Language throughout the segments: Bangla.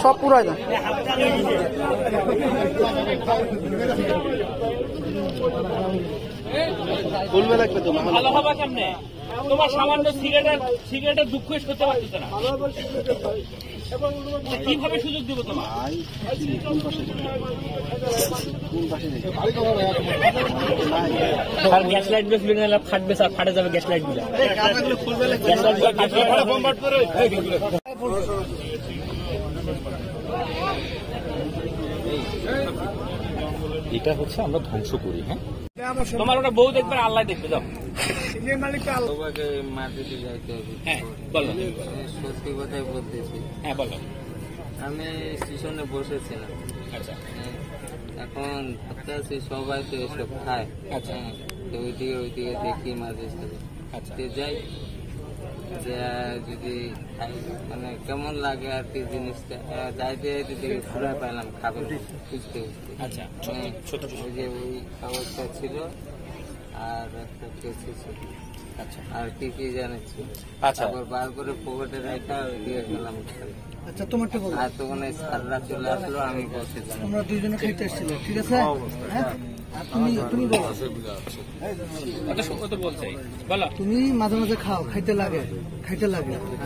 সব পুরাই না বলবে লাগবে তো ভালো হবে কেমনে তোমার সামান্য সিগারেটের দুঃখ করতে পারতেছে না কিভাবে সুযোগ দিব তোমার গ্যাস লাইট বেশ ফাটবে স্যার ফাটে যাবে গ্যাস লাইট গুলো এটা হচ্ছে আমরা ধ্বংস করি। হ্যাঁ, তোমার ওটা বউ দেখবে আল্লাহ দেখবে যাও মাটিতে যাইতে হবে। হ্যাঁ বলো সত্যি কথাই বলতেছি। হ্যাঁ বলো আমি স্টেশনে বসেছিলাম। আচ্ছা এখন ভাবতে আছি সবাই তো এসব খায়। আচ্ছা তো ওইদিকে দেখি মাঝে সাথে আচ্ছা যাই যে যদি খাই মানে কেমন লাগে আর কি জিনিসটা যাইতে যাইতে দেখি ফুরা পেলাম খাবার খুঁজতে খুঁজতে। আচ্ছা ছোট ওই যে ওই খাবারটা ছিল আর একটা কেসি ছিল। আচ্ছা আর কি কি জানাচ্ছি। আচ্ছা আবার বার করে পকেটে রাখা দিয়ে গেলাম। আচ্ছা তোমারটা বলো আর তখন সাররা চলে আসলো আমি বসে তোমরা দুইজনে খাইতে আসছিল ঠিক আছে হ্যাঁ তুমি বলো তুমি মাঝে মাঝে খাও খাইতে লাগে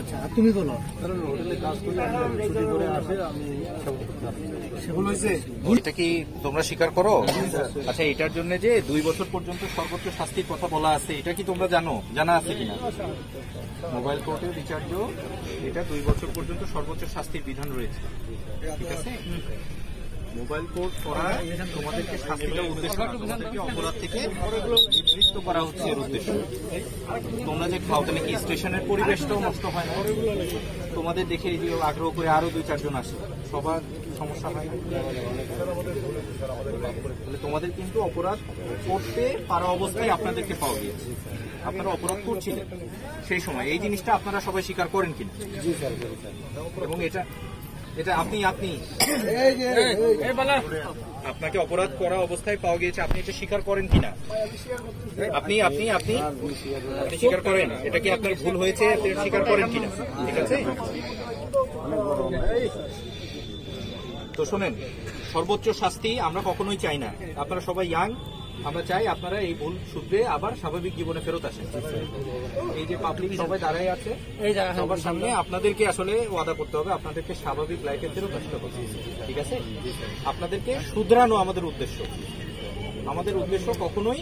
আচ্ছা আর তুমি বলো এটা কি তোমরা স্বীকার করো? আচ্ছা, এটার জন্য যে 2 বছর পর্যন্ত সর্বোচ্চ শাস্তির কথা বলা আছে, এটা কি তোমরা জানা আছে কিনা? মোবাইল কোর্টের রিচার্জ এটা 2 বছর পর্যন্ত সর্বোচ্চ শাস্তির বিধান রয়েছে। ঠিক আছে, মোবাইল কোর্ট করা তোমাদেরকে শাস্তিটা উদ্দেশ্য তোমাদেরকে অপরাধ থেকে নিবৃত্ত করা হচ্ছে এর উদ্দেশ্য। তোমরা যে খাও তাহলে কি স্টেশনের পরিবেশটাও নষ্ট হয় না? তোমাদের দেখে এই যে আগ্রহ করে আরো 2-4 জন আসে, সবার সমস্যা হয় না? তাহলে তোমাদের কিন্তু অপরাধ করতে পারা অবস্থায় আপনাদেরকে পাওয়া গিয়েছে। আপনারা অপরাধ করছিলেন সেই সময়, এই জিনিসটা আপনারা সবাই স্বীকার করেন কিনা? এবং এটা আপনি আপনাকে অপরাধ করা অবস্থায় পাওয়া গিয়েছে, আপনি এটা স্বীকার করেন কিনা? আপনি স্বীকার করেন? এটা কি আপনার ভুল হয়েছে স্বীকার করেন কিনা? ঠিক আছে, তো শোনেন, সর্বোচ্চ শাস্তি আমরা কখনোই চাই না। আপনারা সবাই ইয়াং, আমরা চাই আপনারা এই ভুল শুধরে আবার স্বাভাবিক জীবনে ফেরত আসেন। এই যে পাবলিক সবাই দাঁড়ায় আছে সবার সামনে, আপনাদেরকে আসলে ওয়াদা করতে হবে, আপনাদেরকে স্বাভাবিক লাইফে ফেরত আসতে হবে। ঠিক আছে, আপনাদেরকে শুধরানো আমাদের উদ্দেশ্য। আমাদের উদ্দেশ্য কখনোই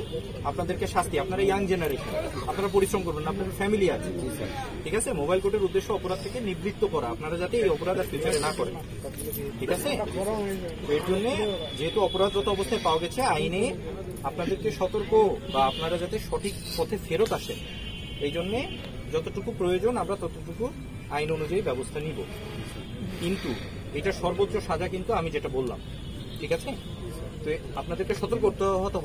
আপনাদেরকে শাস্তি, আপনারা ইয়াং জেনারেশন, আপনারা পরিশ্রম করবেন, আপনাদের ফ্যামিলি আছে। ঠিক আছে, মোবাইল কোর্টের উদ্দেশ্য অপরাধ থেকে নিবৃত্ত করা, আপনারা যাতে এই অপরাধ আর ফিউচারে না করেন। ঠিক আছে, এর জন্য যেহেতু অপরাধরত অবস্থায় পাওয়া গেছে, আইনে আপনাদেরকে সতর্ক বা আপনারা যাতে সঠিক পথে ফেরত আসেন, এই জন্যে যতটুকু প্রয়োজন আমরা ততটুকু আইন অনুযায়ী ব্যবস্থা নিব। কিন্তু এটা সর্বোচ্চ সাজা কিন্তু আমি যেটা বললাম। ঠিক আছে, তো আপনাদেরকে সতর্ক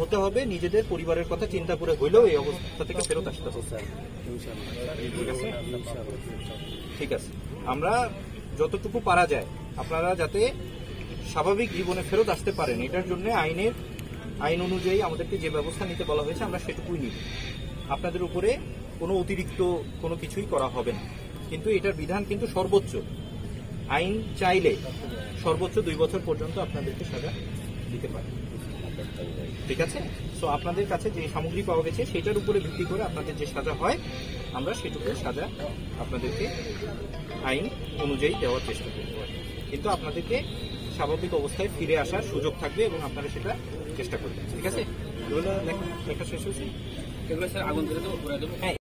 হতে হবে, নিজেদের পরিবারের কথা চিন্তা করে হইলেও এই অবস্থা থেকে ফেরত আসতে হবে। ঠিক আছে, আমরা যতটুকু পারা যায় আপনারা যাতে স্বাভাবিক জীবনে ফেরত আসতে পারেন, এটার জন্য আইন অনুযায়ী আমাদেরকে যে ব্যবস্থা নিতে বলা হয়েছে আমরা সেটুকুই নিব। আপনাদের উপরে কোনো অতিরিক্ত কোনো কিছুই করা হবে না। কিন্তু এটার বিধান কিন্তু সর্বোচ্চ, আইন চাইলে সর্বোচ্চ 2 বছর পর্যন্ত আপনাদেরকে সাজা দিতে পারে। ঠিক আছে, তো আপনাদের কাছে যে সামগ্রী পাওয়া গেছে সেটার উপরে ভিত্তি করে আপনাদের যে সাজা হয় আমরা সেটুকু সাজা আপনাদেরকে আইন অনুযায়ী দেওয়ার চেষ্টা করব। কিন্তু আপনাদেরকে স্বাভাবিক অবস্থায় ফিরে আসার সুযোগ থাকবে এবং আপনারা সেটা চেষ্টা করবেন। ঠিক আছে, লেখা শেষ হয়েছে? হ্যাঁ।